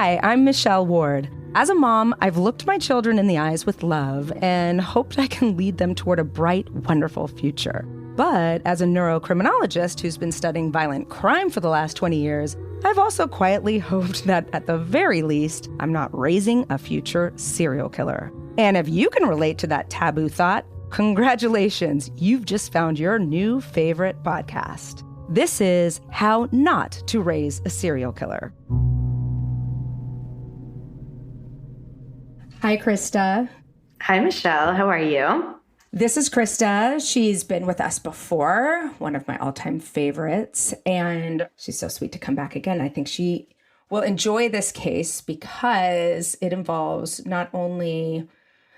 Hi, I'm Michelle Ward. As a mom, I've looked my children in the eyes with love and hoped I can lead them toward a bright, wonderful future. But as a neurocriminologist who's been studying violent crime for the last 20 years, I've also quietly hoped that at the very least, I'm not raising a future serial killer. And if you can relate to that taboo thought, congratulations, you've just found your new favorite podcast. This is How Not to Raise a Serial Killer. Hi, Christa. Hi, Michelle. How are you? This is Christa. She's been with us before, one of my all-time favorites, and she's so sweet to come back again. I think she will enjoy this case because it involves not only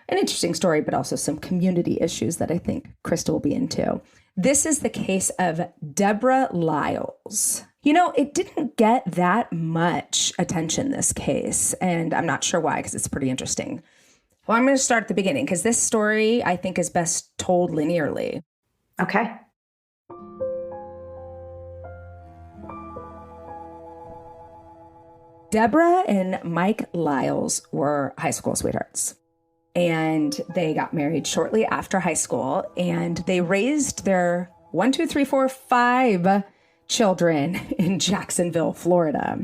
an interesting story, but also some community issues that I think Christa will be into. This is the case of Deborah Liles. You know, it didn't get that much attention, this case, and I'm not sure why, because it's pretty interesting. Well, I'm going to start at the beginning, because this story, I think, is best told linearly. Okay. Deborah and Mike Liles were high school sweethearts, and they got married shortly after high school, and they raised their 5 children in Jacksonville, Florida.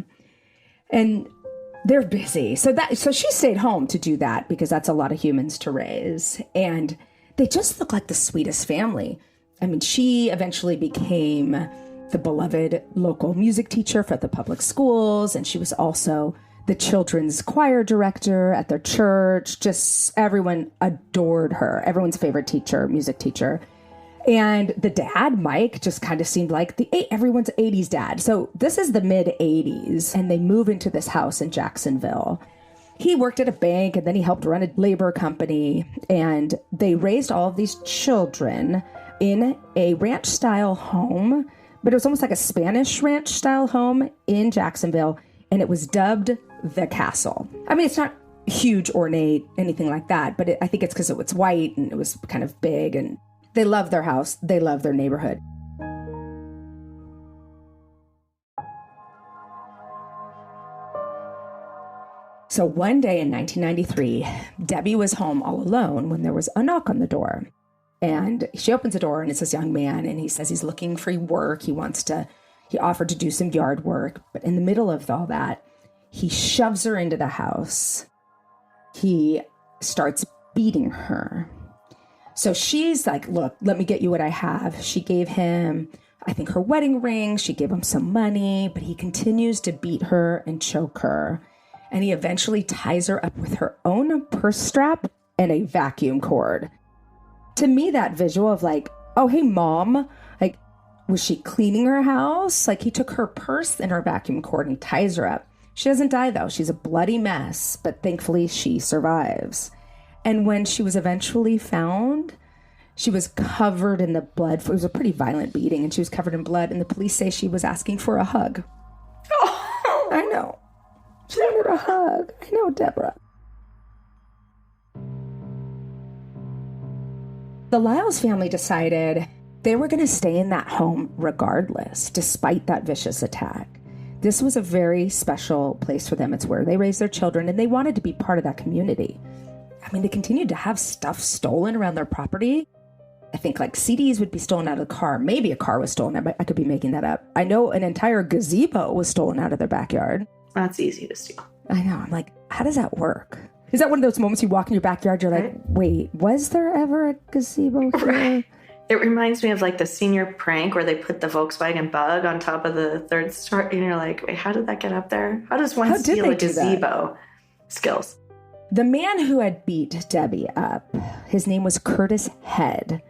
And they're busy. So she stayed home to do that because that's a lot of humans to raise. And they just look like the sweetest family. I mean, she eventually became the beloved local music teacher for the public schools. And she was also the children's choir director at their church. Just everyone adored her. Everyone's favorite teacher, music teacher. And the dad, Mike, just kind of seemed like everyone's 80s dad. So this is the mid 80s, and they move into this house in Jacksonville. He worked at a bank, and then he helped run a labor company, and they raised all of these children in a ranch-style home, but it was almost like a Spanish ranch-style home in Jacksonville, and it was dubbed the Castle. I mean, it's not huge, ornate, anything like that, but I think it's because it was white, and it was kind of big, and they love their house. They love their neighborhood. So one day in 1993, Debbie was home all alone when there was a knock on the door. And she opens the door, and it's this young man, and he says he's looking for work. He offered to do some yard work. But in the middle of all that, he shoves her into the house. He starts beating her. So she's like, look, let me get you what I have. She gave him, I think, her wedding ring. She gave him some money, but he continues to beat her and choke her. And he eventually ties her up with her own purse strap and a vacuum cord. To me, that visual of like, oh, hey, mom, like, was she cleaning her house? Like, he took her purse and her vacuum cord and ties her up. She doesn't die, though. She's a bloody mess, but thankfully she survives. And when she was eventually found, she was covered in the blood. It was a pretty violent beating, and she was covered in blood. And the police say she was asking for a hug. Oh, I know. She wanted a hug. I know, Deborah. The Liles family decided they were going to stay in that home regardless, despite that vicious attack. This was a very special place for them. It's where they raised their children, and they wanted to be part of that community. I mean, they continued to have stuff stolen around their property. I think like CDs would be stolen out of the car. Maybe a car was stolen. I could be making that up. I know an entire gazebo was stolen out of their backyard. That's easy to steal. I know. I'm like, how does that work? Is that one of those moments you walk in your backyard, you're like, wait, was there ever a gazebo here? Right. It reminds me of like the senior prank where they put the Volkswagen Bug on top of the third story. And you're like, wait, how did that get up there? How does one steal a gazebo? Skills. The man who had beat Debbie up, his name was Curtis Head,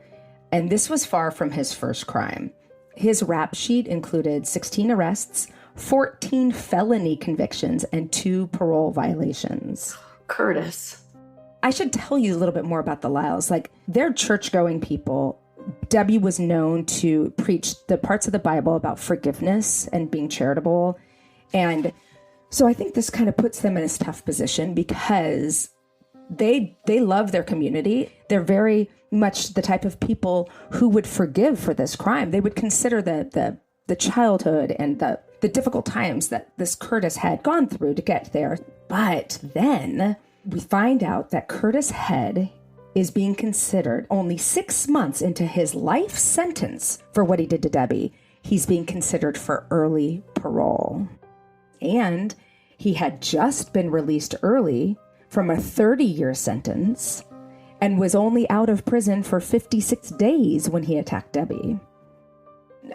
and this was far from his first crime. His rap sheet included 16 arrests, 14 felony convictions, and 2 parole violations. Curtis. I should tell you a little bit more about the Liles. Like, they're church-going people. Debbie was known to preach the parts of the Bible about forgiveness and being charitable, and so I think this kind of puts them in a tough position because they love their community. They're very much the type of people who would forgive for this crime. They would consider the childhood and the the difficult times that this Curtis had gone through to get there. But then we find out that Curtis Head is being considered only 6 months into his life sentence for what he did to Debbie. He's being considered for early parole. And he had just been released early from a 30-year sentence and was only out of prison for 56 days when he attacked Debbie.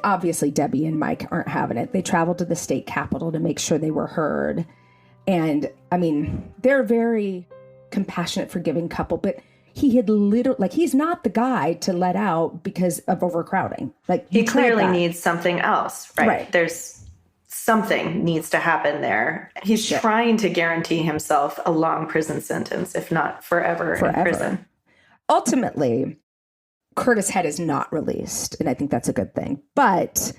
Obviously, Debbie and Mike aren't having it. They traveled to the state capitol to make sure they were heard. And, I mean, they're a very compassionate, forgiving couple, but he had literally, like, he's not the guy to let out because of overcrowding. Like, he clearly needs something else, right? There's something needs to happen there. He's trying to guarantee himself a long prison sentence, if not forever in prison. Ultimately, Curtis Head is not released, and I think that's a good thing. But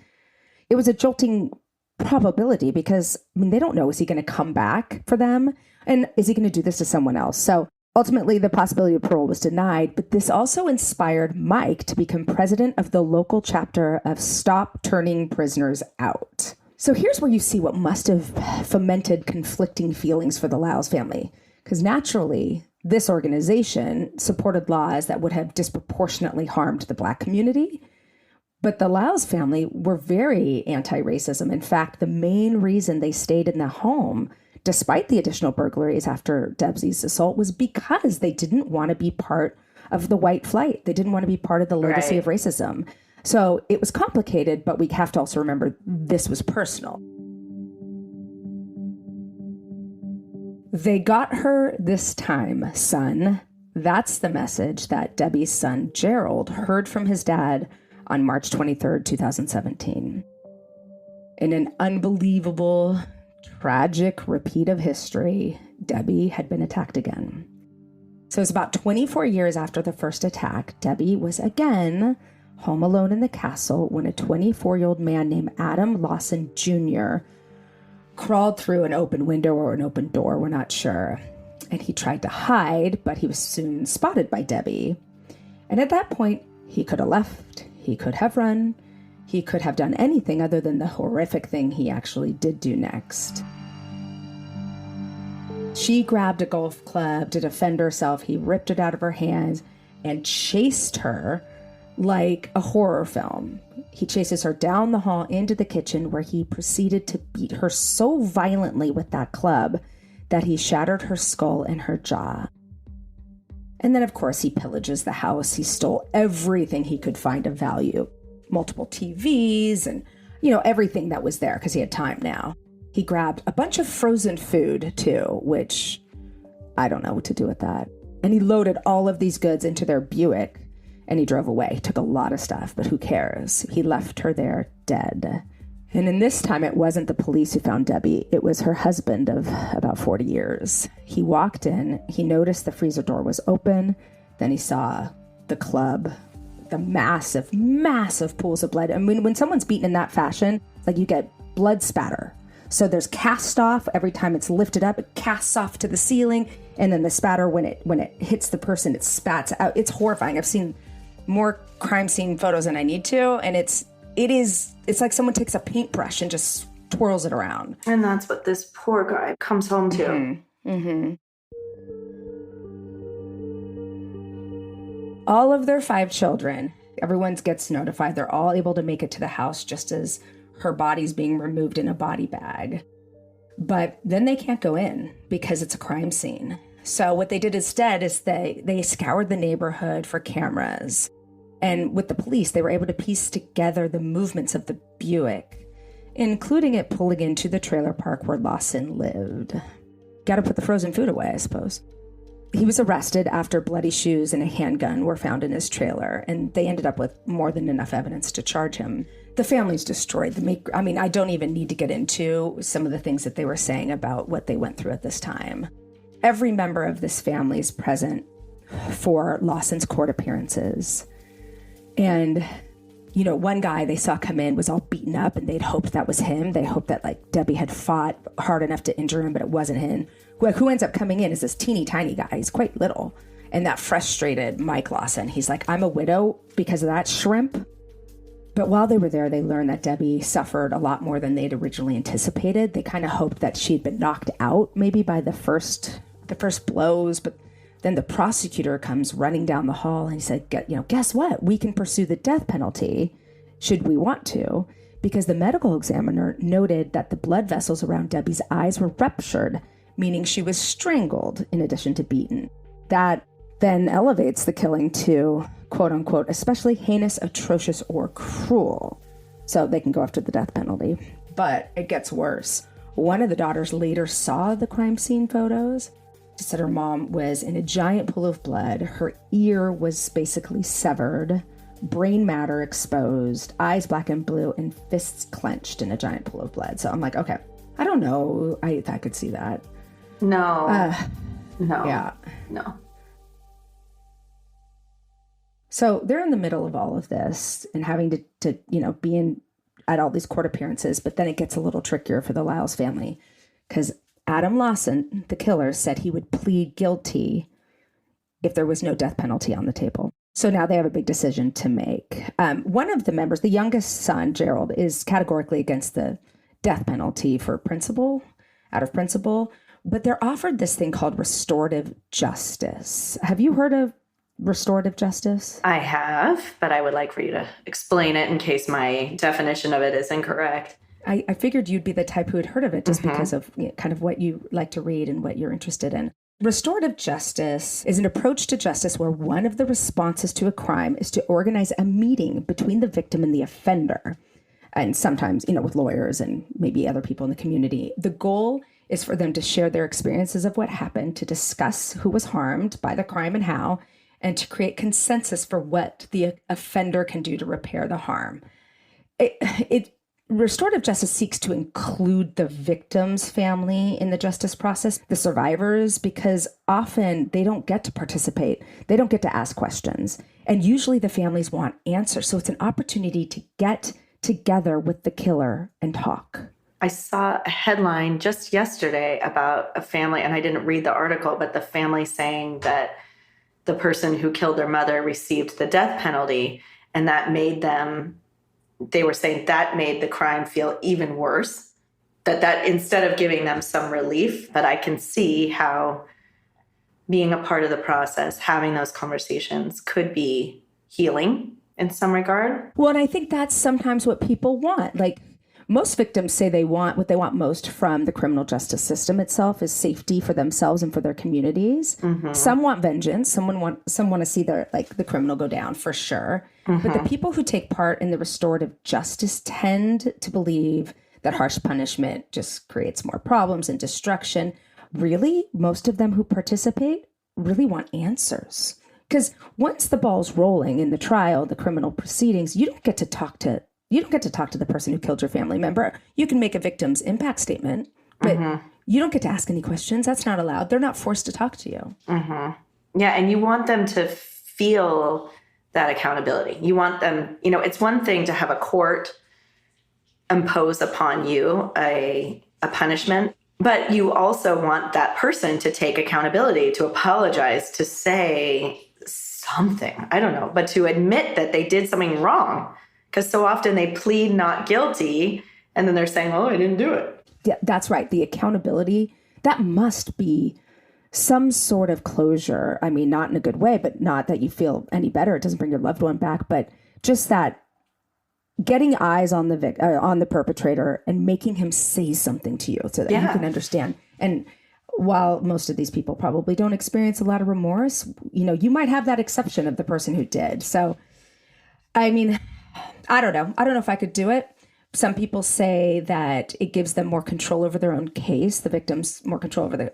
it was a jolting probability because, I mean, they don't know, is he going to come back for them? And is he going to do this to someone else? So ultimately, the possibility of parole was denied, but this also inspired Mike to become president of the local chapter of Stop Turning Prisoners Out. So here's where you see what must have fomented conflicting feelings for the Liles family. Because naturally, this organization supported laws that would have disproportionately harmed the Black community. But the Liles family were very anti-racism. In fact, the main reason they stayed in the home, despite the additional burglaries after Debsy's assault, was because they didn't want to be part of the white flight. They didn't want to be part of the legacy of racism. So it was complicated, but we have to also remember this was personal. They got her this time, son. That's the message that Debbie's son, Gerald, heard from his dad on March 23rd, 2017. In an unbelievable, tragic repeat of history, Debbie had been attacked again. So it was about 24 years after the first attack, Debbie was again home alone in the castle when a 24-year-old man named Adam Lawson Jr. crawled through an open window or an open door, we're not sure. And he tried to hide, but he was soon spotted by Debbie. And at that point, he could have left, he could have run, he could have done anything other than the horrific thing he actually did do next. She grabbed a golf club to defend herself. He ripped it out of her hands and chased her like a horror film. He chases her down the hall into the kitchen where he proceeded to beat her so violently with that club that he shattered her skull and her jaw. And then, of course, he pillages the house. He stole everything he could find of value. Multiple TVs and, everything that was there because he had time now. He grabbed a bunch of frozen food, too, which I don't know what to do with that. And he loaded all of these goods into their Buick. And he drove away. Took a lot of stuff, but who cares? He left her there dead. And in this time, it wasn't the police who found Debbie. It was her husband of about 40 years. He walked in. He noticed the freezer door was open. Then he saw the club, the massive, massive pools of blood. I mean, when someone's beaten in that fashion, like you get blood spatter. So there's cast off. Every time it's lifted up, it casts off to the ceiling. And then the spatter, when it hits the person, it spats out. It's horrifying. I've seen more crime scene photos than I need to. And it's like someone takes a paintbrush and just twirls it around. And that's what this poor guy comes home to. Mm-hmm. Mm-hmm. All of their 5 children, everyone gets notified. They're all able to make it to the house just as her body's being removed in a body bag. But then they can't go in because it's a crime scene. So what they did instead is they scoured the neighborhood for cameras. And with the police, they were able to piece together the movements of the Buick, including it pulling into the trailer park where Lawson lived. Got to put the frozen food away, I suppose. He was arrested after bloody shoes and a handgun were found in his trailer, and they ended up with more than enough evidence to charge him. The family's destroyed. I don't even need to get into some of the things that they were saying about what they went through at this time. Every member of this family is present for Lawson's court appearances. And, one guy they saw come in was all beaten up and they'd hoped that was him. They hoped that Debbie had fought hard enough to injure him, but it wasn't him. Who ends up coming in is this teeny tiny guy. He's quite little. And that frustrated Mike Lawson. He's like, I'm a widow because of that shrimp. But while they were there, they learned that Debbie suffered a lot more than they'd originally anticipated. They kind of hoped that she'd been knocked out maybe by the first blows, but then the prosecutor comes running down the hall and he said, guess what? We can pursue the death penalty should we want to, because the medical examiner noted that the blood vessels around Debbie's eyes were ruptured, meaning she was strangled in addition to beaten. That then elevates the killing to, quote unquote, especially heinous, atrocious, or cruel. So they can go after the death penalty. But it gets worse. One of the daughters later saw the crime scene photos. She said her mom was in a giant pool of blood. Her ear was basically severed, brain matter exposed, eyes black and blue, and fists clenched in a giant pool of blood. So I'm like, okay, I don't know. I could see that. No. No. Yeah. No. So they're in the middle of all of this and having to be at all these court appearances. But then it gets a little trickier for the Liles family because Adam Lawson, the killer, said he would plead guilty if there was no death penalty on the table. So now they have a big decision to make. One of the members, the youngest son, Gerald, is categorically against the death penalty out of principle. But they're offered this thing called restorative justice. Have you heard of restorative justice? I have, but I would like for you to explain it in case my definition of it is incorrect. I figured you'd be the type who had heard of it just because of kind of what you like to read and what you're interested in. Restorative justice is an approach to justice where one of the responses to a crime is to organize a meeting between the victim and the offender. And sometimes, with lawyers and maybe other people in the community. The goal is for them to share their experiences of what happened, to discuss who was harmed by the crime and how, and to create consensus for what the offender can do to repair the harm. Restorative justice seeks to include the victim's family in the justice process, the survivors, because often they don't get to participate. They don't get to ask questions. And usually the families want answers. So it's an opportunity to get together with the killer and talk. I saw a headline just yesterday about a family, and I didn't read the article, but the family saying that the person who killed their mother received the death penalty, and that made them, they were saying that made the crime feel even worse, that instead of giving them some relief, but I can see how being a part of the process, having those conversations could be healing in some regard. Well, and I think that's sometimes what people want. Like, most victims say what they want most from the criminal justice system itself is safety for themselves and for their communities. Mm-hmm. Some want vengeance. Some want to see the criminal go down for sure. Mm-hmm. But the people who take part in the restorative justice tend to believe that harsh punishment just creates more problems and destruction. Really, most of them who participate really want answers. Because once the ball's rolling in the trial, the criminal proceedings, you don't get to talk to the person who killed your family member. You can make a victim's impact statement, but you don't get to ask any questions. That's not allowed. They're not forced to talk to you. Mm-hmm. Yeah, and you want them to feel that accountability. You want them, it's one thing to have a court impose upon you a punishment, but you also want that person to take accountability, to apologize, to say something. I don't know, but to admit that they did something wrong. Because so often they plead not guilty and then they're saying, oh, I didn't do it. Yeah, that's right. The accountability, that must be some sort of closure. I mean, not in a good way, but not that you feel any better. It doesn't bring your loved one back, but just that getting eyes on the perpetrator and making him say something to you so that you can understand. And while most of these people probably don't experience a lot of remorse, you might have that exception of the person who did. So, I mean, I don't know. I don't know if I could do it. Some people say that it gives them more control over their own case, the victims more control over the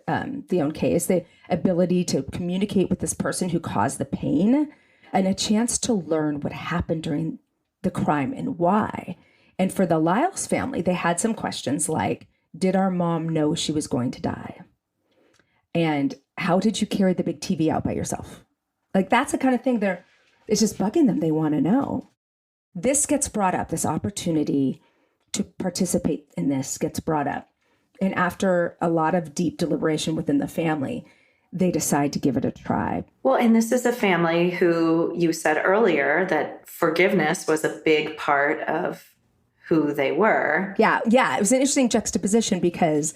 own case, the ability to communicate with this person who caused the pain, and a chance to learn what happened during the crime and why. And for the Liles family, they had some questions like, did our mom know she was going to die? And how did you carry the big TV out by yourself? Like, that's the kind of thing it's just bugging them. They want to know. This gets brought up, this opportunity to participate in this gets brought up. And after a lot of deep deliberation within the family, they decide to give it a try. Well, and this is a family who you said earlier that forgiveness was a big part of who they were. Yeah. It was an interesting juxtaposition because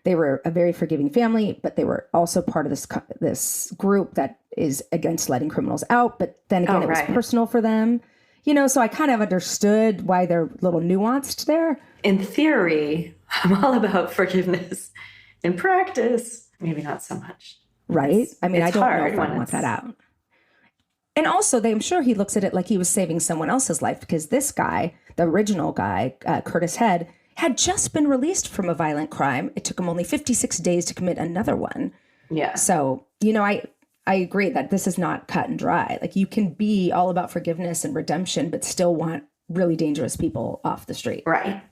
they were a very forgiving family, but they were also part of this group that is against letting criminals out. But then again, it was personal for them. So I kind of understood why they're a little nuanced there. In theory, I'm all about forgiveness. In practice, maybe not so much. Right? I don't know if I want that out. And also, I'm sure he looks at it like he was saving someone else's life because this guy, the original guy, Curtis Head, had just been released from a violent crime. It took him only 56 days to commit another one. Yeah. So, I agree that this is not cut and dry. Like, you can be all about forgiveness and redemption, but still want really dangerous people off the street. Right.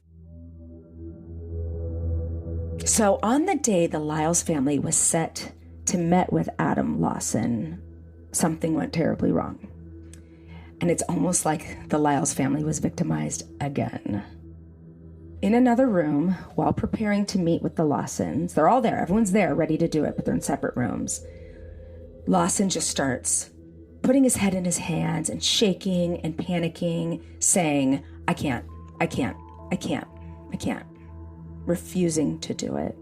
So on the day the Liles family was set to meet with Adam Lawson, something went terribly wrong. And it's almost like the Liles family was victimized again. In another room, while preparing to meet with the Lawsons, they're all there. Everyone's there, ready to do it, but they're in separate rooms. Lawson just starts putting his head in his hands and shaking and panicking, saying, I can't, refusing to do it.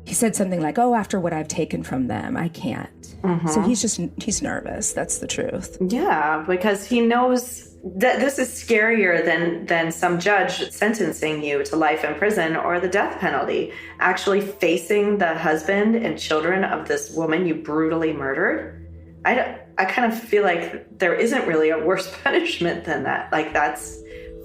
He said something like, after what I've taken from them, I can't. Mm-hmm. So he's nervous. That's the truth. Yeah, because he knows that this is scarier than some judge sentencing you to life in prison or the death penalty. Actually facing the husband and children of this woman you brutally murdered. I kind of feel like there isn't really a worse punishment than that. Like, that's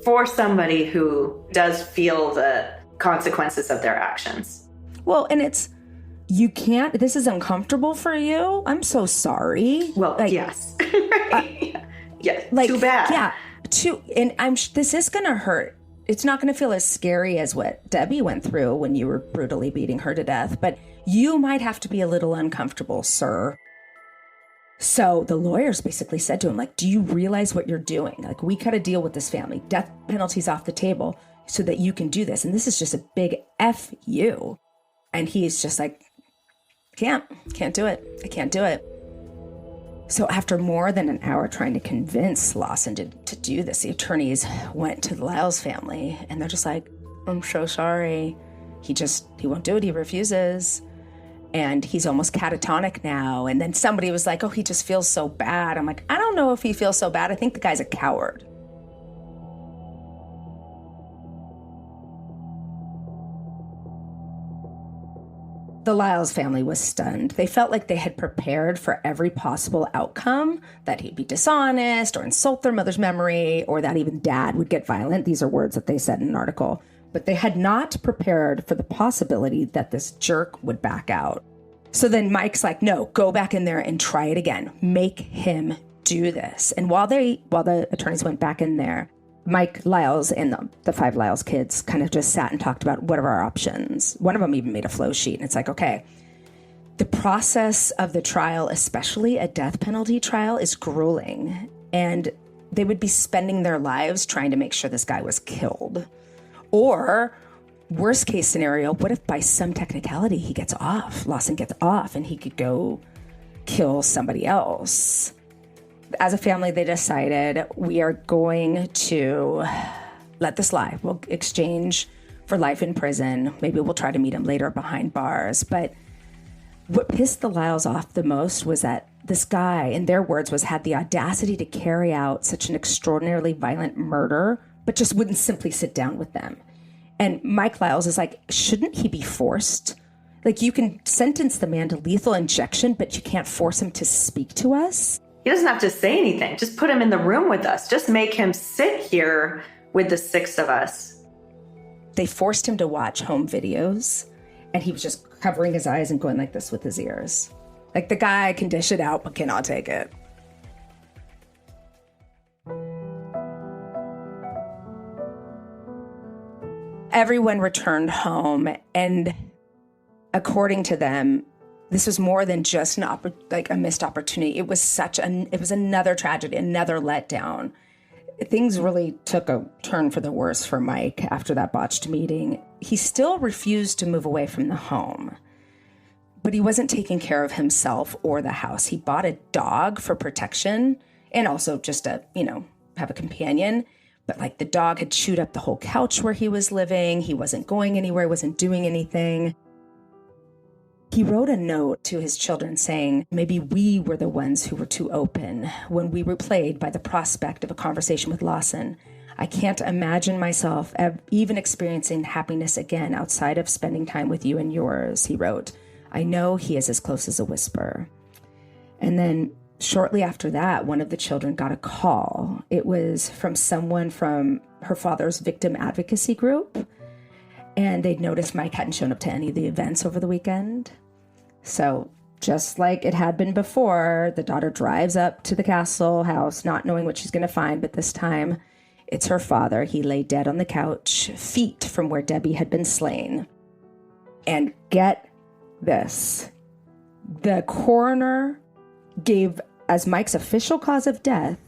for somebody who does feel the consequences of their actions. Well, and this is uncomfortable for you. I'm so sorry. Well, yes. Right. Yeah. Too bad. Yeah. This is going to hurt. It's not going to feel as scary as what Debbie went through when you were brutally beating her to death, but you might have to be a little uncomfortable, sir. So the lawyers basically said to him, like, do you realize what you're doing? Like, we got to deal with this family. Death penalty's off the table so that you can do this. And this is just a big F you. And he's just like, can't do it. I can't do it. So after more than an hour trying to convince Lawson to do this, the attorneys went to the Liles family and they're just like, I'm so sorry. He won't do it. He refuses. And he's almost catatonic now. And then somebody was like, he just feels so bad. I'm like, I don't know if he feels so bad. I think the guy's a coward. The Liles family was stunned. They felt like they had prepared for every possible outcome, that he'd be dishonest or insult their mother's memory, or that even dad would get violent. These are words that they said in an article. But they had not prepared for the possibility that this jerk would back out. So then Mike's like, no, go back in there and try it again. Make him do this. And while the attorneys went back in there, Mike Liles and the 5 Liles kids kind of just sat and talked about what are our options. One of them even made a flow sheet. And it's like, okay, the process of the trial, especially a death penalty trial, is grueling. And they would be spending their lives trying to make sure this guy was killed. Or worst case scenario, what if by some technicality he gets off, Lawson gets off, and he could go kill somebody else? As a family, they decided, we are going to let this lie. We'll exchange for life in prison. Maybe we'll try to meet him later behind bars. But what pissed the Liles off the most was that this guy, in their words, had the audacity to carry out such an extraordinarily violent murder, but just wouldn't simply sit down with them. And Mike Liles is like, shouldn't he be forced? Like, you can sentence the man to lethal injection, but you can't force him to speak to us. He doesn't have to say anything. Just put him in the room with us. Just make him sit here with the 6 of us. They forced him to watch home videos, and he was just covering his eyes and going like this with his ears. Like, the guy can dish it out, but cannot take it. Everyone returned home, and according to them, this was more than just a missed opportunity. It was another tragedy, another letdown. Things really took a turn for the worse for Mike after that botched meeting. He still refused to move away from the home. But he wasn't taking care of himself or the house. He bought a dog for protection and also just to, have a companion. But like the dog had chewed up the whole couch where he was living. He wasn't going anywhere, wasn't doing anything. He wrote a note to his children saying, maybe we were the ones who were too open when we were plagued by the prospect of a conversation with Lawson. I can't imagine myself even experiencing happiness again outside of spending time with you and yours, he wrote. I know he is as close as a whisper. And then shortly after that, one of the children got a call. It was from someone from her father's victim advocacy group. And they'd noticed Mike hadn't shown up to any of the events over the weekend. So just like it had been before, the daughter drives up to the castle house, not knowing what she's going to find. But this time, it's her father. He lay dead on the couch, feet from where Debbie had been slain. And get this. The coroner gave as Mike's official cause of death,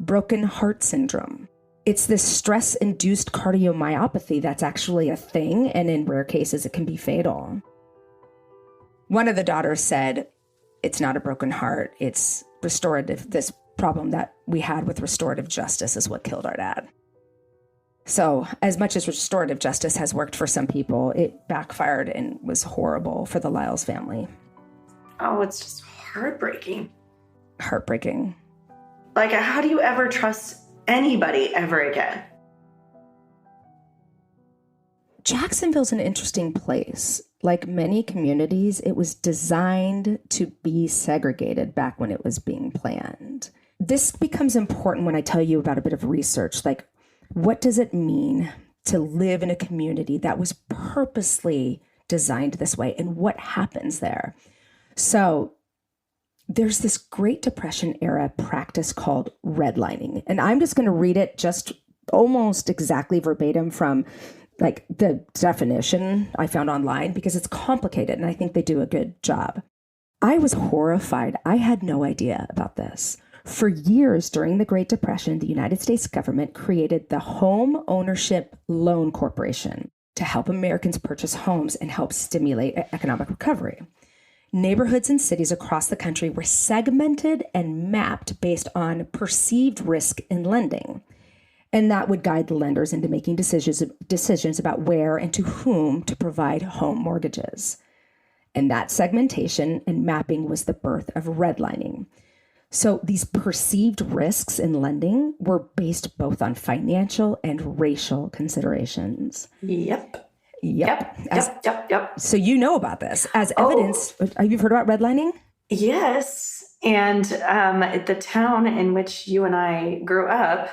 broken heart syndrome. It's this stress-induced cardiomyopathy that's actually a thing, and in rare cases, it can be fatal. One of the daughters said, it's not a broken heart, it's restorative. This problem that we had with restorative justice is what killed our dad. So as much as restorative justice has worked for some people, it backfired and was horrible for the Liles family. Oh, it's just heartbreaking. Heartbreaking. Like, how do you ever trust anybody ever again? Jacksonville's an interesting place. Like many communities, it was designed to be segregated back when it was being planned. This becomes important when I tell you about a bit of research. Like, what does it mean to live in a community that was purposely designed this way, and what happens there? So there's this Great Depression era practice called redlining. And I'm just going to read it just almost exactly verbatim from like the definition I found online because it's complicated and I think they do a good job. I was horrified. I had no idea about this. For years during the Great Depression, the United States government created the Home Ownership Loan Corporation to help Americans purchase homes and help stimulate economic recovery. Neighborhoods and cities across the country were segmented and mapped based on perceived risk in lending. And that would guide the lenders into making decisions about where and to whom to provide home mortgages. And that segmentation and mapping was the birth of redlining. So these perceived risks in lending were based both on financial and racial considerations. Yep. So you know about this. As evidence, have you heard about redlining? Yes. And the town in which you and I grew up,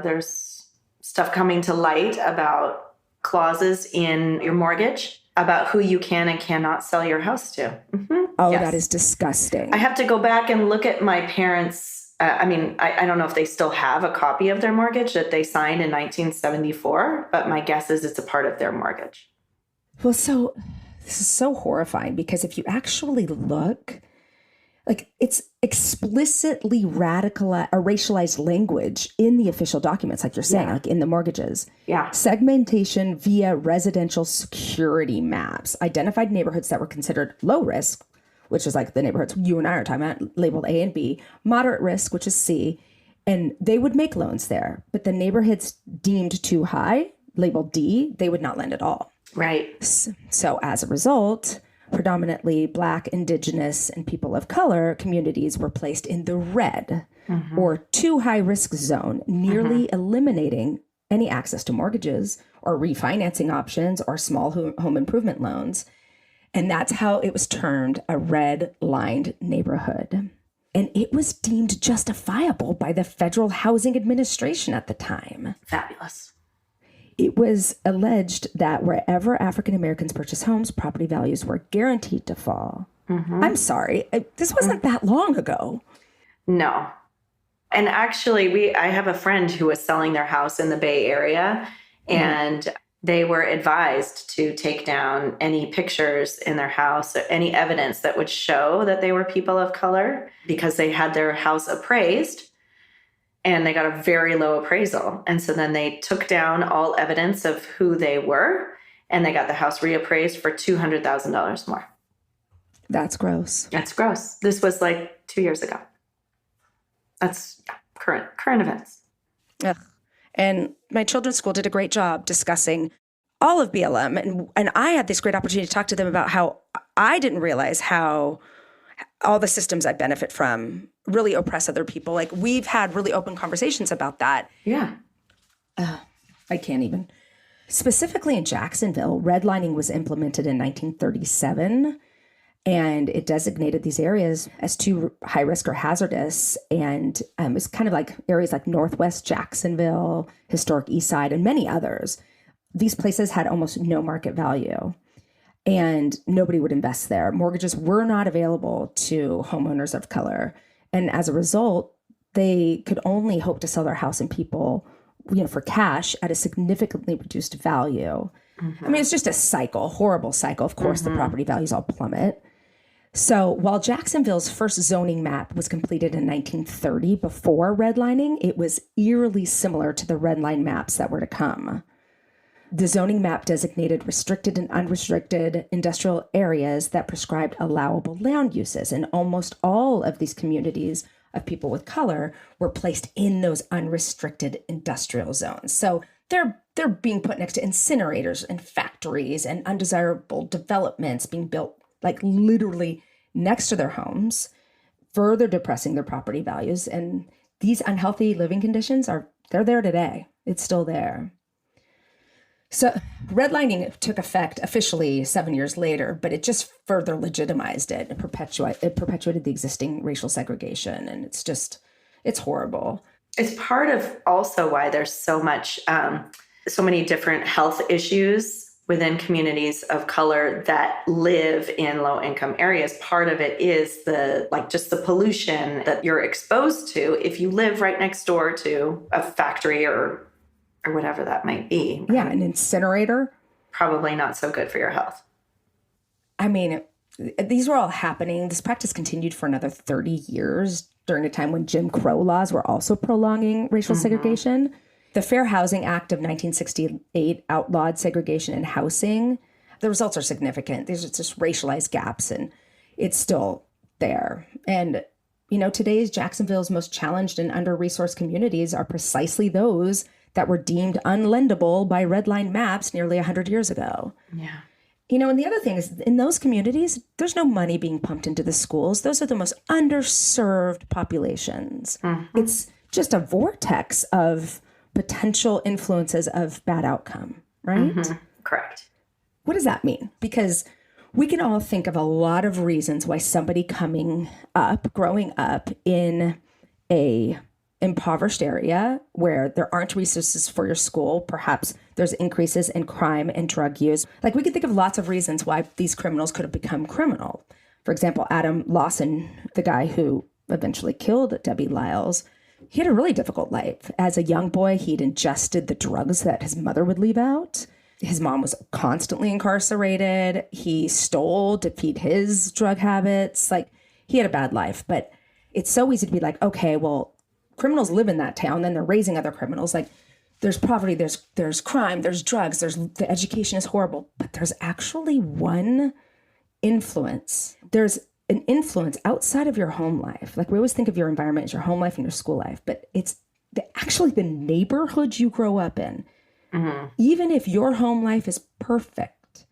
there's stuff coming to light about clauses in your mortgage about who you can and cannot sell your house to. Mm-hmm. Oh, yes. That is disgusting. I have to go back and look at my parents' I don't know if they still have a copy of their mortgage that they signed in 1974, but my guess is it's a part of their mortgage. Well, so this is so horrifying because if you actually look, like it's explicitly racialized language in the official documents, like you're saying, like in the mortgages. Yeah. Segmentation via residential security maps identified neighborhoods that were considered low risk, which is like the neighborhoods you and I are talking about, labeled A and B, moderate risk, which is C, and they would make loans there. But the neighborhoods deemed too high, labeled D, they would not lend at all. Right. So as a result, predominantly Black, Indigenous, and people of color communities were placed in the red or too high risk zone, nearly eliminating any access to mortgages or refinancing options or small home improvement loans. And that's how it was termed a red-lined neighborhood. And it was deemed justifiable by the Federal Housing Administration at the time. Fabulous. It was alleged that wherever African Americans purchased homes, property values were guaranteed to fall. I'm sorry, this wasn't that long ago. No. And actually, I have a friend who was selling their house in the Bay Area, and they were advised to take down any pictures in their house, any evidence that would show that they were people of color, because they had their house appraised and they got a very low appraisal. And so then they took down all evidence of who they were and they got the house reappraised for $200,000 more. That's gross. That's gross. This was like 2 years ago. That's current events. Ugh. And my children's school did a great job discussing all of BLM. And I had this great opportunity to talk to them about how I didn't realize how all the systems I benefit from really oppress other people. Like, we've had really open conversations about that. Yeah. I can't even. Specifically in Jacksonville, redlining was implemented in 1937. And it designated these areas as too high risk or hazardous. And it's kind of like areas like Northwest Jacksonville, historic East Side, and many others. These places had almost no market value, and nobody would invest there. Mortgages were not available to homeowners of color. And as a result, they could only hope to sell their house and people, for cash at a significantly reduced value. Mm-hmm. I mean, it's just a cycle, horrible cycle. Of course, the property values all plummet. So while Jacksonville's first zoning map was completed in 1930 before redlining, it was eerily similar to the redline maps that were to come. The zoning map designated restricted and unrestricted industrial areas that prescribed allowable land uses, and almost all of these communities of people with color were placed in those unrestricted industrial zones. So they're being put next to incinerators and factories and undesirable developments being built like literally next to their homes, further depressing their property values. And these unhealthy living conditions they're there today. It's still there. So redlining took effect officially 7 years later, but it just further legitimized it. It perpetuated the existing racial segregation. And it's horrible. It's part of also why there's so many different health issues within communities of color that live in low income areas. Part of it is just the pollution that you're exposed to if you live right next door to a factory or whatever that might be. Yeah, an incinerator. Probably not so good for your health. I mean, these were all happening. This practice continued for another 30 years during a time when Jim Crow laws were also prolonging racial segregation. The Fair Housing Act of 1968 outlawed segregation in housing. The results are significant. There's just racialized gaps, and it's still there. And, today's Jacksonville's most challenged and under-resourced communities are precisely those that were deemed unlendable by redline maps nearly 100 years ago. Yeah. And the other thing is, in those communities, there's no money being pumped into the schools. Those are the most underserved populations. Mm-hmm. It's just a vortex of potential influences of bad outcome, right? Mm-hmm. Correct. What does that mean? Because we can all think of a lot of reasons why somebody growing up in a impoverished area where there aren't resources for your school, perhaps there's increases in crime and drug use. Like, we could think of lots of reasons why these criminals could have become criminal. For example, Adam Lawson, the guy who eventually killed Debbie Liles, he had a really difficult life. As a young boy, he'd ingested the drugs that his mother would leave out. His mom was constantly incarcerated. He stole to feed his drug habits. Like, he had a bad life. But it's so easy to be like, okay, well, criminals live in that town, then they're raising other criminals. Like, there's poverty, there's crime, there's drugs, the education is horrible. But there's actually one influence. There's an influence outside of your home life. Like, we always think of your environment as your home life and your school life, but it's actually the neighborhood you grow up in. Mm-hmm. Even if your home life is perfect,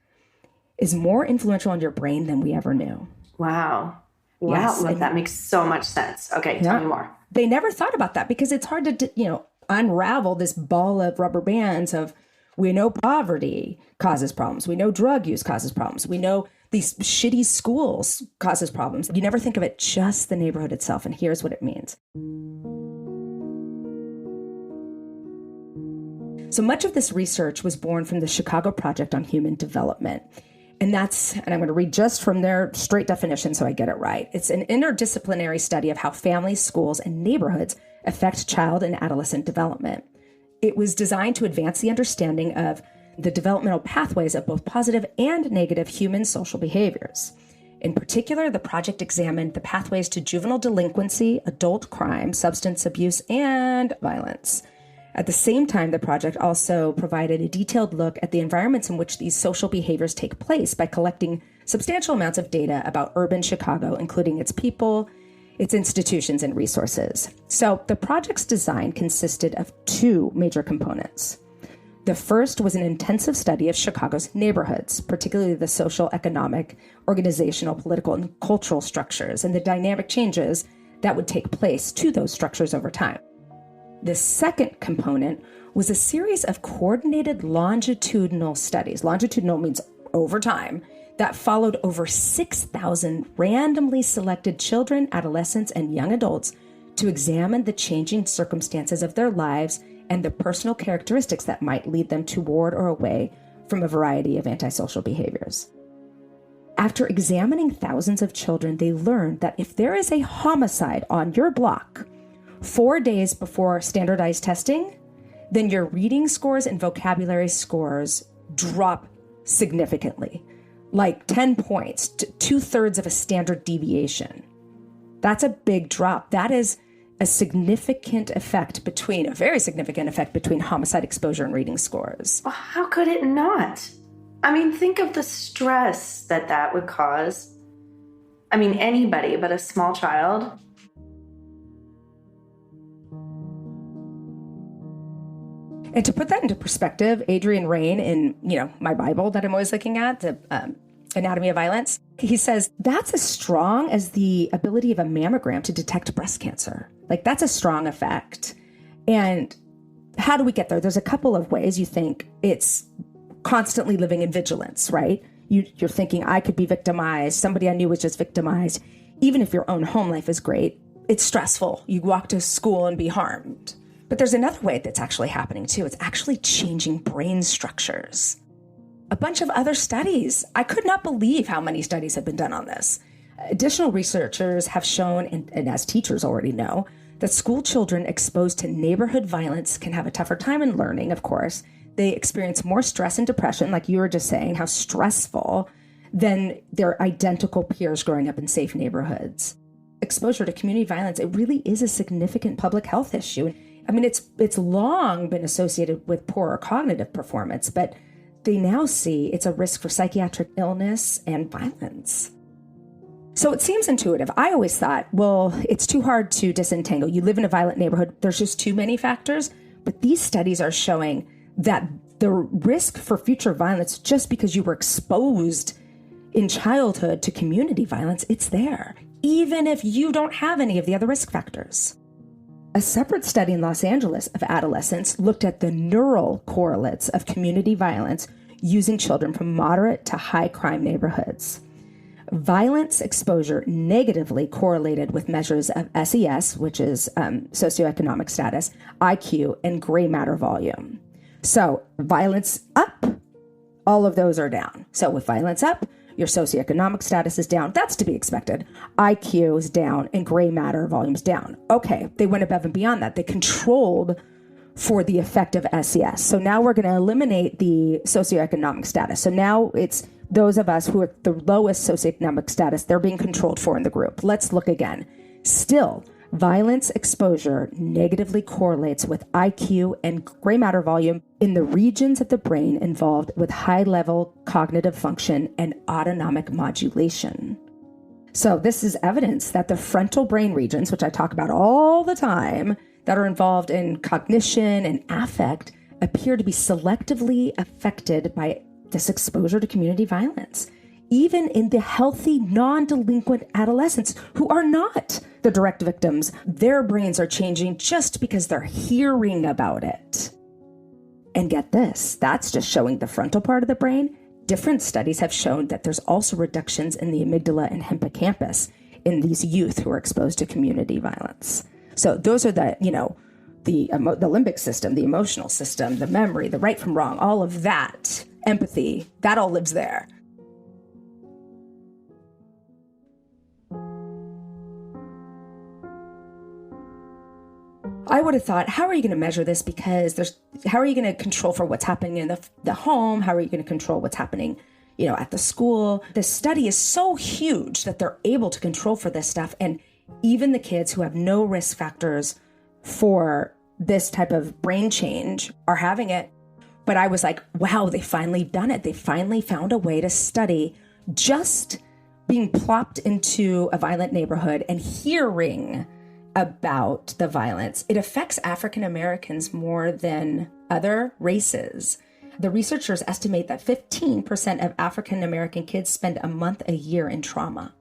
is more influential on your brain than we ever knew. Wow. Yes, well, that makes so much sense. Okay, tell me more. They never thought about that because it's hard to, unravel this ball of rubber bands of, we know poverty causes problems. We know drug use causes problems. We know these shitty schools causes problems. You never think of it, just the neighborhood itself. And here's what it means. So much of this research was born from the Chicago Project on Human Development. And I'm going to read just from their straight definition so I get it right. It's an interdisciplinary study of how families, schools, and neighborhoods affect child and adolescent development. It was designed to advance the understanding of the developmental pathways of both positive and negative human social behaviors. In particular, the project examined the pathways to juvenile delinquency, adult crime, substance abuse, and violence. At the same time, the project also provided a detailed look at the environments in which these social behaviors take place by collecting substantial amounts of data about urban Chicago, including its people, its institutions, and resources. So the project's design consisted of two major components. The first was an intensive study of Chicago's neighborhoods, particularly the social, economic, organizational, political, and cultural structures, and the dynamic changes that would take place to those structures over time. The second component was a series of coordinated longitudinal studies. Longitudinal means over time, that followed over 6,000 randomly selected children, adolescents, and young adults to examine the changing circumstances of their lives and the personal characteristics that might lead them toward or away from a variety of antisocial behaviors. After examining thousands of children, they learned that if there is a homicide on your block 4 days before standardized testing, then your reading scores and vocabulary scores drop significantly, like 10 points to 2/3 of a standard deviation. That's a big drop. That is a very significant effect between homicide exposure and reading scores. Well, how could it not? I mean, think of the stress that would cause. I mean, anybody but a small child. And to put that into perspective, Adrian Rain in, my Bible that I'm always looking at, the Anatomy of Violence, he says that's as strong as the ability of a mammogram to detect breast cancer. Like, that's a strong effect. And how do we get there? There's a couple of ways. You think it's constantly living in vigilance, right? You're thinking, I could be victimized. Somebody I knew was just victimized. Even if your own home life is great, it's stressful. You walk to school and be harmed. But there's another way that's actually happening too. It's actually changing brain structures. A bunch of other studies. I could not believe how many studies have been done on this. Additional researchers have shown, and as teachers already know, that school children exposed to neighborhood violence can have a tougher time in learning, of course. They experience more stress and depression, like you were just saying, how stressful, than their identical peers growing up in safe neighborhoods. Exposure to community violence, it really is a significant public health issue. I mean, it's long been associated with poorer cognitive performance, but they now see it's a risk for psychiatric illness and violence. So it seems intuitive. I always thought, well, it's too hard to disentangle. You live in a violent neighborhood, there's just too many factors. But these studies are showing that the risk for future violence, just because you were exposed in childhood to community violence, it's there, even if you don't have any of the other risk factors. A separate study in Los Angeles of adolescents looked at the neural correlates of community violence using children from moderate to high crime neighborhoods. Violence exposure negatively correlated with measures of SES, which is socioeconomic status, IQ, and gray matter volume. So violence up, all of those are down. So with violence up, your socioeconomic status is down. That's to be expected. IQ is down and gray matter volume's down. Okay, they went above and beyond that. They controlled for the effect of SES. So now we're going to eliminate the socioeconomic status. So now it's those of us who are the lowest socioeconomic status, they're being controlled for in the group. Let's look again. Still, violence exposure negatively correlates with IQ and gray matter volume in the regions of the brain involved with high-level cognitive function and autonomic modulation. So this is evidence that the frontal brain regions, which I talk about all the time, that are involved in cognition and affect, appear to be selectively affected by this exposure to community violence, even in the healthy, non-delinquent adolescents who are not the direct victims. Their brains are changing just because they're hearing about it. And get this, that's just showing the frontal part of the brain. Different studies have shown that there's also reductions in the amygdala and hippocampus in these youth who are exposed to community violence. So those are the limbic system, the emotional system, the memory, the right from wrong, all of that, empathy, that all lives there. I would have thought, how are you going to measure this? Because how are you going to control for what's happening in the home? How are you going to control what's happening, at the school? The study is so huge that they're able to control for this stuff. And even the kids who have no risk factors for this type of brain change are having it. But I was like, wow, they finally done it. They finally found a way to study just being plopped into a violent neighborhood and hearing about the violence. It affects African Americans more than other races. The researchers estimate that 15% of African American kids spend a month a year in trauma.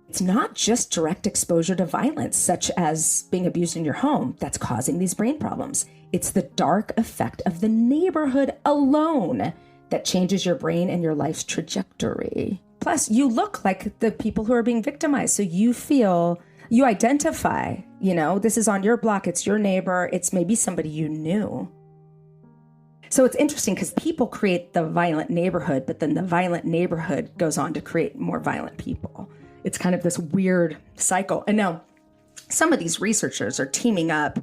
It's not just direct exposure to violence, such as being abused in your home, that's causing these brain problems. It's the dark effect of the neighborhood alone that changes your brain and your life's trajectory. Plus, you look like the people who are being victimized, so you identify, this is on your block, it's your neighbor, it's maybe somebody you knew. So it's interesting because people create the violent neighborhood, but then the violent neighborhood goes on to create more violent people. It's kind of this weird cycle. And now some of these researchers are teaming up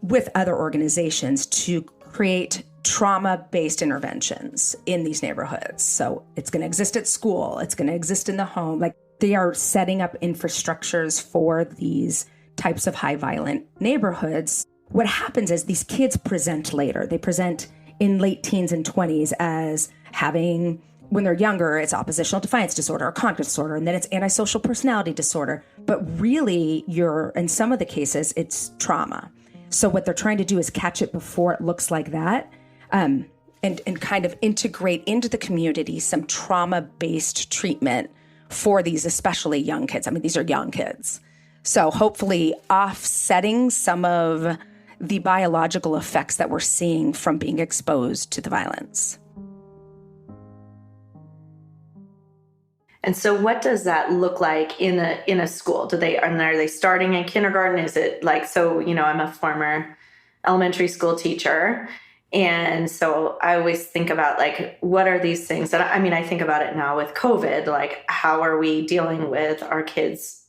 with other organizations to create trauma-based interventions in these neighborhoods. So it's going to exist at school. It's going to exist in the home. Like, they are setting up infrastructures for these types of high violent neighborhoods. What happens is these kids present later. They present in late teens and 20s as having, when they're younger, it's oppositional defiance disorder or conduct disorder, and then it's antisocial personality disorder. But really, in some of the cases, it's trauma. So what they're trying to do is catch it before it looks like that, and kind of integrate into the community some trauma-based treatment for these especially young kids. I mean, these are young kids. So hopefully offsetting some of the biological effects that we're seeing from being exposed to the violence. And so what does that look like in a school? Are they starting in kindergarten? Is it like, I'm a former elementary school teacher. And so I always think about, like, what are these things that, I think about it now with COVID, like, how are we dealing with our kids'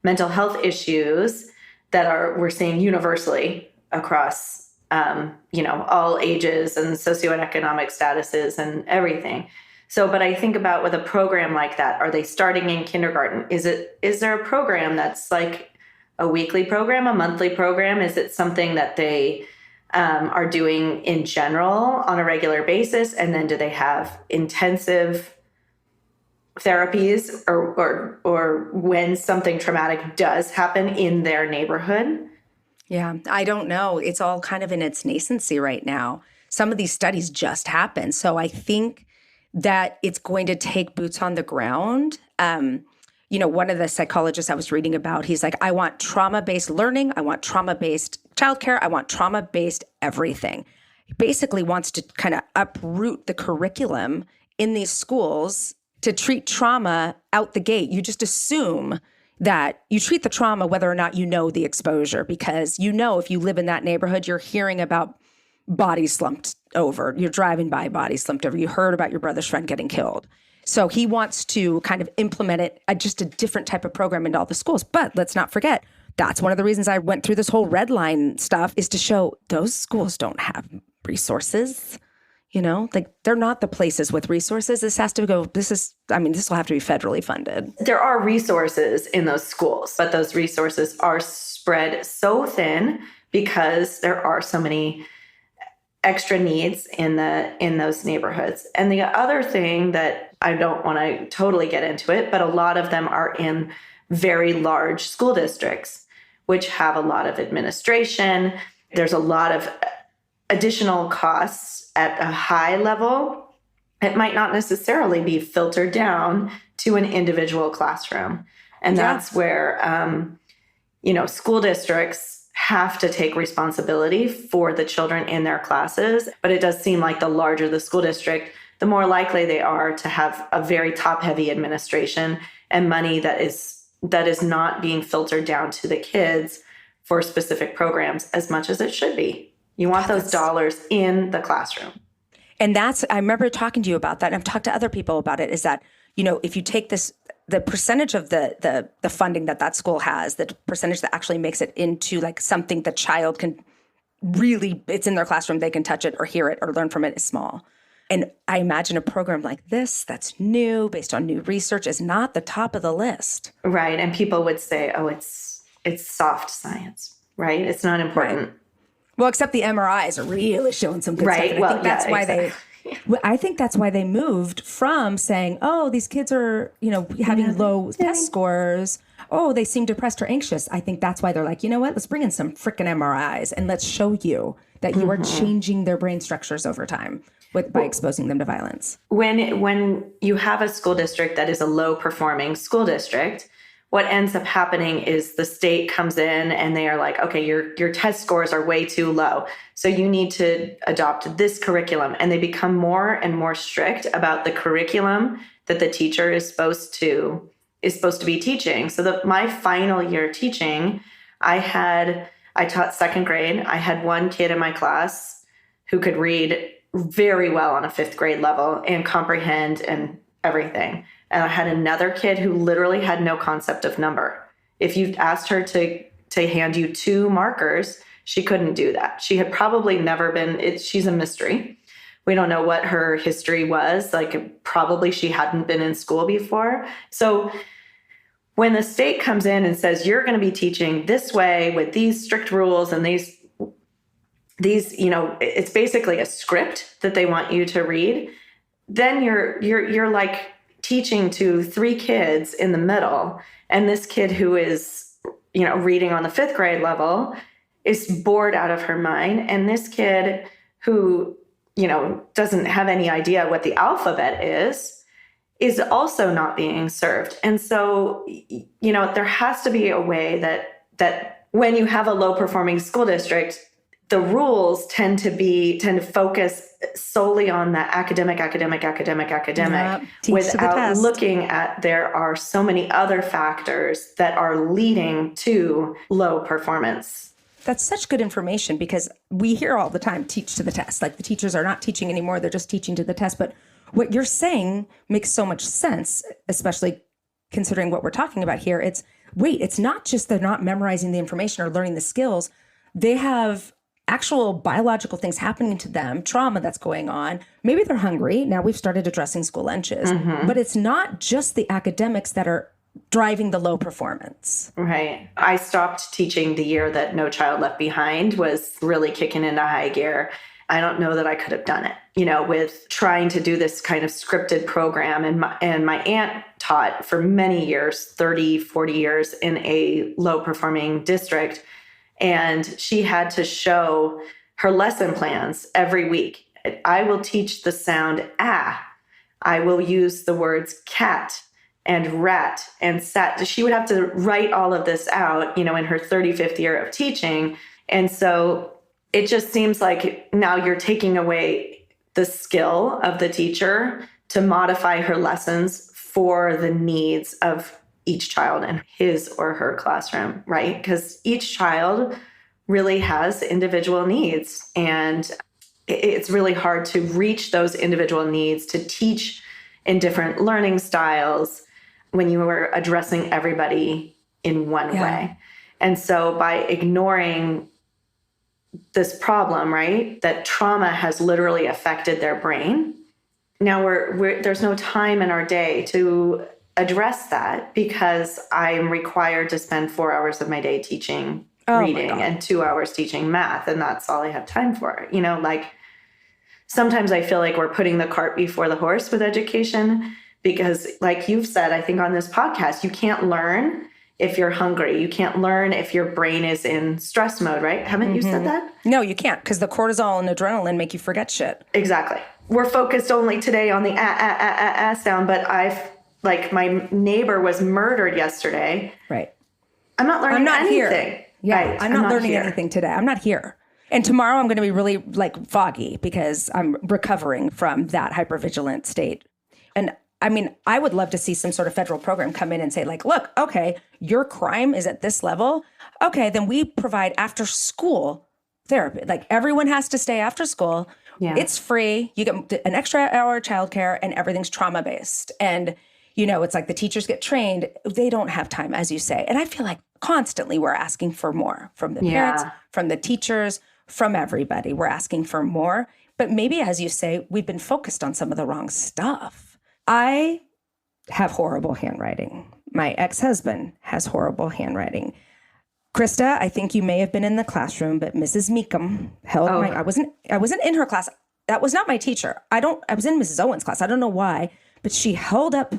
mental health issues that we're seeing universally across, all ages and socioeconomic statuses and everything. So, but I think about with a program like that, are they starting in kindergarten? Is there a program that's like a weekly program, a monthly program? Is it something that they are doing in general on a regular basis? And then do they have intensive therapies or when something traumatic does happen in their neighborhood? Yeah, I don't know. It's all kind of in its nascency right now. Some of these studies just happened. So I think that it's going to take boots on the ground. One of the psychologists I was reading about, he's like, I want trauma-based learning. I want trauma-based childcare. I want trauma-based everything. He basically wants to kind of uproot the curriculum in these schools to treat trauma out the gate. You just assume that you treat the trauma whether or not you know the exposure, because if you live in that neighborhood, you're hearing about bodies slumped over. You're driving by, bodies slumped over. You heard about your brother's friend getting killed. So he wants to kind of implement it, just a different type of program into all the schools. But let's not forget, that's one of the reasons I went through this whole red line stuff, is to show those schools don't have resources. They're not the places with resources. This will have to be federally funded. There are resources in those schools, but those resources are spread so thin because there are so many extra needs in those neighborhoods. And the other thing that I don't want to totally get into it, but a lot of them are in very large school districts, which have a lot of administration. There's a lot of additional costs at a high level. It might not necessarily be filtered down to an individual classroom. And that's where, school districts have to take responsibility for the children in their classes. But it does seem like the larger the school district, the more likely they are to have a very top-heavy administration and money that is not being filtered down to the kids for specific programs as much as it should be. You want those dollars in the classroom. And I remember talking to you about that, and I've talked to other people about it, is that, if you take the percentage of the funding that school has, the percentage that actually makes it into like something the child can really, it's in their classroom, they can touch it or hear it or learn from it, is small. And I imagine a program like this that's new, based on new research, is not the top of the list. Right. And people would say, oh, it's soft science. right? It's not important. Right. Well, except the MRIs are really showing some good stuff. And Well, I think that's why exactly. I think that's why they moved from saying, oh, these kids are, having low test scores. Oh, they seem depressed or anxious. I think that's why they're like, you know what? Let's bring in some freaking MRIs and let's show you that you are changing their brain structures over time by exposing them to violence. When you have a school district that is a low performing school district, what ends up happening is the state comes in and they are like, okay, your test scores are way too low. So you need to adopt this curriculum. And they become more and more strict about the curriculum that the teacher is supposed to be teaching. So my final year teaching, I taught second grade. I had one kid in my class who could read very well on a fifth grade level and comprehend and everything. And I had another kid who literally had no concept of number. If you asked her to hand you 2 markers, she couldn't do that. She had probably never been, she's a mystery. We don't know what her history was. Like probably she hadn't been in school before. So when the state comes in and says, you're going to be teaching this way with these strict rules and these, it's basically a script that they want you to read, then you're like teaching to 3 kids in the middle. And this kid who is, reading on the 5th grade level is bored out of her mind. And this kid who, doesn't have any idea what the alphabet is also not being served. And so, there has to be a way that when you have a low performing school district, the rules tend to focus solely on the academic, without looking at there are so many other factors that are leading to low performance. That's such good information because we hear all the time, teach to the test. Like the teachers are not teaching anymore. They're just teaching to the test. But what you're saying makes so much sense, especially considering what we're talking about here. It's not just they're not memorizing the information or learning the skills. They have actual biological things happening to them, trauma that's going on. Maybe they're hungry. Now we've started addressing school lunches, but it's not just the academics that are driving the low performance. Right. I stopped teaching the year that No Child Left Behind was really kicking into high gear. I don't know that I could have done it, with trying to do this kind of scripted program. And my aunt taught for many years, 30, 40 years in a low performing district. And she had to show her lesson plans every week. I will teach the sound ah. I will use the words cat and rat and sat. She would have to write all of this out, in her 35th year of teaching. And so it just seems like now you're taking away the skill of the teacher to modify her lessons for the needs of each child in his or her classroom, right? Because each child really has individual needs, and it's really hard to reach those individual needs to teach in different learning styles when you are addressing everybody in one way. And so by ignoring this problem, right, that trauma has literally affected their brain, now there's no time in our day to address that because I'm required to spend 4 hours of my day teaching reading and 2 hours teaching math. And that's all I have time for. Sometimes I feel like we're putting the cart before the horse with education because like you've said, I think on this podcast, you can't learn if you're hungry. You can't learn if your brain is in stress mode, right? Haven't you said that? No, you can't because the cortisol and adrenaline make you forget shit. Exactly. We're focused only today on the sound, but my neighbor was murdered yesterday. Right. I'm not learning anything. Here. Yeah, right. I'm not learning anything today. I'm not here. And tomorrow I'm going to be really foggy because I'm recovering from that hypervigilant state. And I mean, I would love to see some sort of federal program come in and say look, okay, your crime is at this level. Okay, then we provide after school therapy. Everyone has to stay after school. Yeah. It's free. You get an extra hour childcare and everything's trauma-based. And, it's like the teachers get trained. They don't have time, as you say. And I feel like constantly we're asking for more from the parents, from the teachers, from everybody. We're asking for more. But maybe, as you say, we've been focused on some of the wrong stuff. I have horrible handwriting. My ex-husband has horrible handwriting. Christa, I think you may have been in the classroom, but Mrs. Meekum held I wasn't in her class. That was not my teacher. I was in Mrs. Owen's class. I don't know why, but she held up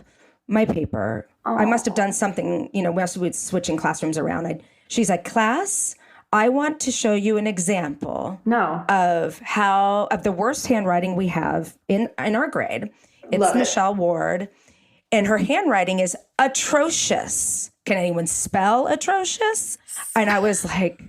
my paper. I must have done something, we must have been switching classrooms around. She's like, class, I want to show you an example of the worst handwriting we have in our grade. It's Michelle Ward, and her handwriting is atrocious. Can anyone spell atrocious? And I was like,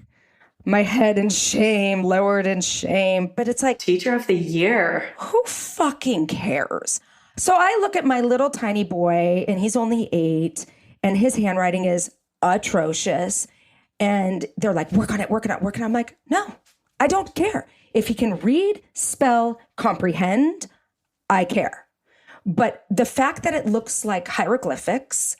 my head in shame, lowered in shame. But it's like, Teacher of the Year. Who fucking cares? So I look at my little tiny boy, and he's only 8, and his handwriting is atrocious. And they're like, work on it. I'm like, no, I don't care. If he can read, spell, comprehend, I care. But the fact that it looks like hieroglyphics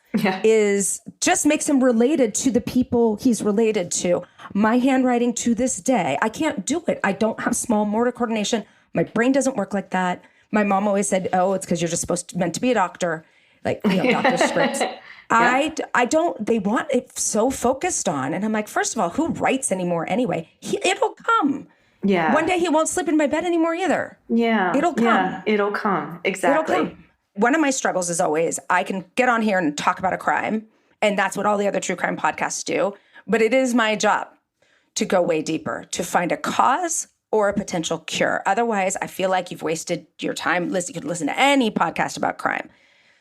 just makes him related to the people he's related to. My handwriting to this day, I can't do it. I don't have small motor coordination. My brain doesn't work like that. My mom always said, oh, it's because you're just meant to be a doctor, like, doctor scripts. I don't, they want it so focused on. And I'm like, first of all, who writes anymore anyway? It'll come. Yeah. One day he won't sleep in my bed anymore either. Yeah. It'll come. Yeah, it'll come. Exactly. It'll come. One of my struggles is always I can get on here and talk about a crime, and that's what all the other true crime podcasts do. But it is my job to go way deeper, to find a cause or a potential cure. Otherwise, I feel like you've wasted your time. You could listen to any podcast about crime.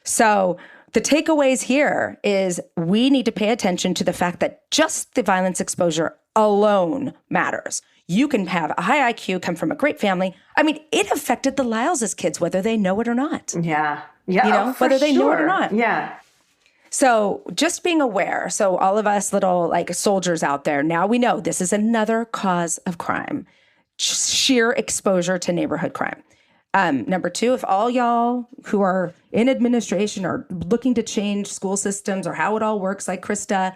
So the takeaways here is we need to pay attention to the fact that just the violence exposure alone matters. You can have a high IQ, come from a great family. I mean, it affected the Liles' kids, whether they know it or not. Yeah. Yeah. Whether they know it or not. Yeah. So just being aware. So all of us little soldiers out there, now we know this is another cause of crime. Sheer exposure to neighborhood crime. Number 2, if all y'all who are in administration are looking to change school systems or how it all works, like Christa,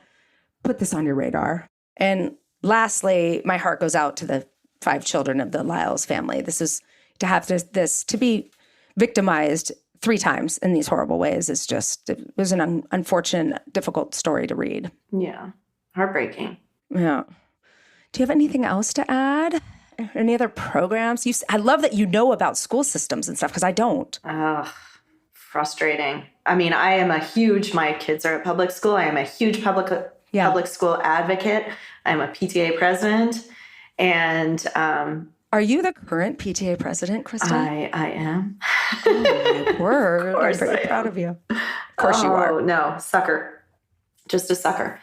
put this on your radar. And lastly, my heart goes out to the 5 children of the Liles family. This is to have this to be victimized 3 times in these horrible ways is just, it was an unfortunate, difficult story to read. Yeah. Heartbreaking. Yeah. Do you have anything else to add? Any other programs? I love that you know about school systems and stuff because I don't. Frustrating. I mean, my kids are at public school. I am a huge public school advocate. I'm a PTA president. And are you the current PTA president, Christa? I am. Oh, my word. I'm very proud of you. Of course you are. Oh, no. Sucker. Just a sucker.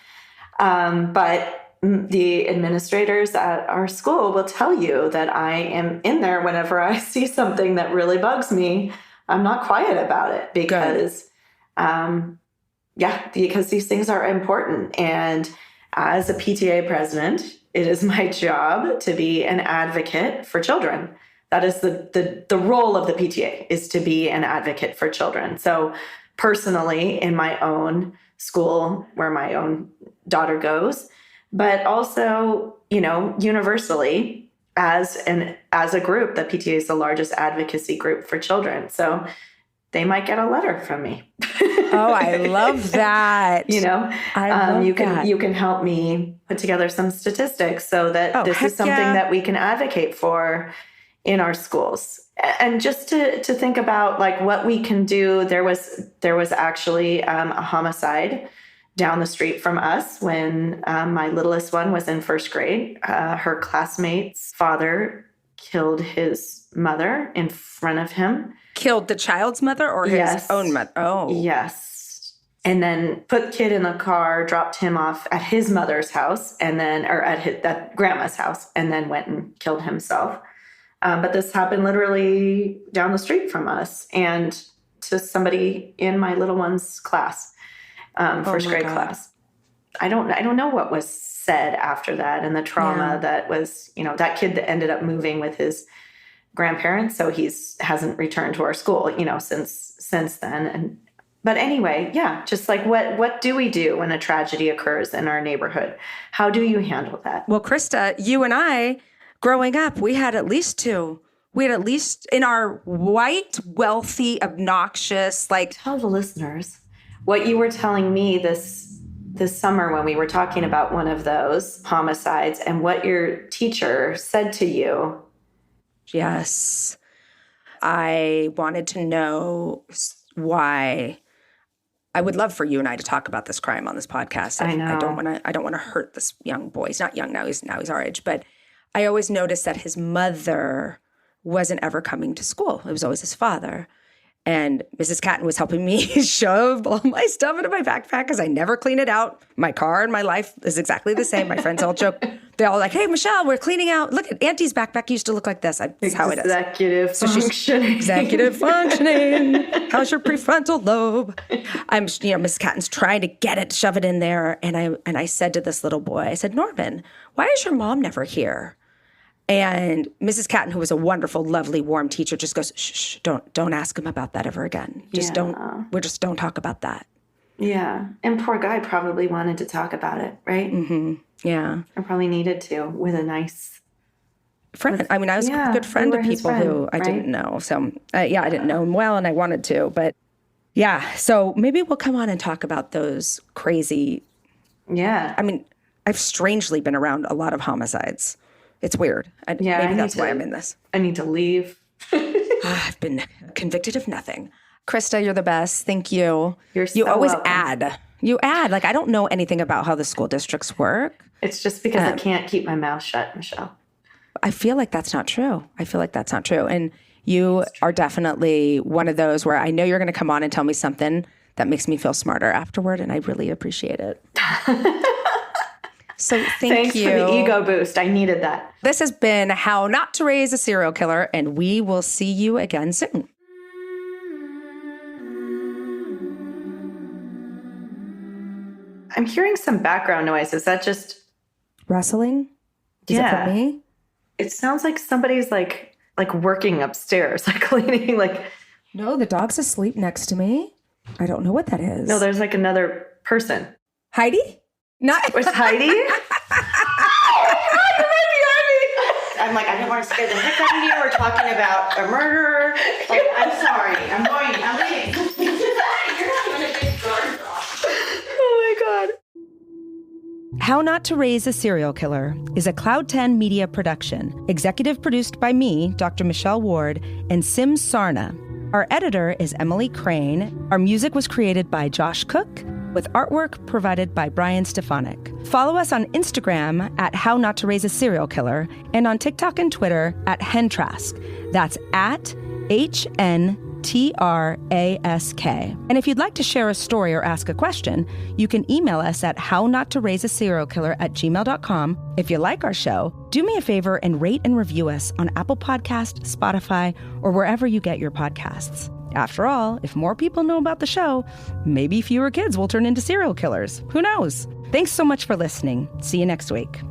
But the administrators at our school will tell you that I am in there whenever I see something that really bugs me. I'm not quiet about it because, because these things are important. And as a PTA president, it is my job to be an advocate for children. That is the role of the PTA, is to be an advocate for children. So personally, in my own school where my own daughter goes, but also, universally as a group, the PTA is the largest advocacy group for children. So they might get a letter from me. Oh, I love that. You can help me put together some statistics so that this is something that we can advocate for in our schools. And just to think about what we can do, there was actually a homicide down the street from us when my littlest one was in first grade. Her classmate's father killed his mother in front of him. Killed the child's mother or his own mother? Oh. Yes. And then put the kid in the car, dropped him off at his mother's house, at grandma's house, and then went and killed himself. But this happened literally down the street from us and to somebody in my little one's class. First grade class. I don't know what was said after that and the trauma that was, that kid that ended up moving with his grandparents. So hasn't returned to our school, since then. But anyway, just what do we do when a tragedy occurs in our neighborhood? How do you handle that? Well, Christa, you and I, growing up, we had at least 2. We had at least in our white, wealthy, obnoxious, Tell the listeners what you were telling me this this summer when we were talking about one of those homicides and what your teacher said to you. Yes. I wanted to know why. I would love for you and I to talk about this crime on this podcast. I know. I don't want to hurt this young boy. He's not young now. He's our age. But I always noticed that his mother wasn't ever coming to school. It was always his father. And Mrs. Catton was helping me shove all my stuff into my backpack because I never clean it out. My car and my life is exactly the same. My friends all joke. They're all like, hey, Michelle, we're cleaning out. Look at Auntie's backpack used to look like this. That's how it is. Executive functioning. Executive functioning. How's your prefrontal lobe? Mrs. Catton's trying to get it, shove it in there. And I said to this little boy, I said, Norman, why is your mom never here? And Mrs. Catton, who was a wonderful, lovely, warm teacher, just goes, shh, don't ask him about that ever again. Don't talk about that. Yeah. And poor guy probably wanted to talk about it, right? Mm-hmm. Yeah. Or probably needed to with a nice friend. I was a good friend to people who I didn't know. So, I didn't know him well and I wanted to. But yeah, so maybe we'll come on and talk about those crazy. Yeah. I've strangely been around a lot of homicides. It's weird. Maybe that's why I'm in this. I need to leave. I've been convicted of nothing. Christa, you're the best. Thank you. You always welcome. add. You add. Like, I don't know anything about how the school districts work. It's just because I can't keep my mouth shut, Michelle. I feel like that's not true. And you are definitely one of those where I know you're going to come on and tell me something that makes me feel smarter afterward, and I really appreciate it. So thanks you. Thanks for the ego boost. I needed that. This has been How Not to Raise a Serial Killer, and we will see you again soon. I'm hearing some background noise. Is that just rustling? Is it for me? It sounds like somebody's like working upstairs, like cleaning. No, the dog's asleep next to me. I don't know what that is. No, there's like another person. Heidi? Was Heidi? Oh my God, you're right behind me. I'm like, I didn't want to scare the heck out of you. We're talking about a murderer. I'm sorry. I'm leaving. You're not even a big guard dog. Oh my God. How Not to Raise a Serial Killer is a Cloud 10 media production, executive produced by me, Dr. Michelle Ward, and Sim Sarna. Our editor is Emily Crane. Our music was created by Josh Cook, with artwork provided by Brian Stefanik. Follow us on Instagram at How Not to Raise a Serial Killer and on TikTok and Twitter at Hentrask. That's at HNTRASK. And if you'd like to share a story or ask a question, you can email us at hownottoraiseaserialkiller@gmail.com. If you like our show, do me a favor and rate and review us on Apple Podcasts, Spotify, or wherever you get your podcasts. After all, if more people know about the show, maybe fewer kids will turn into serial killers. Who knows? Thanks so much for listening. See you next week.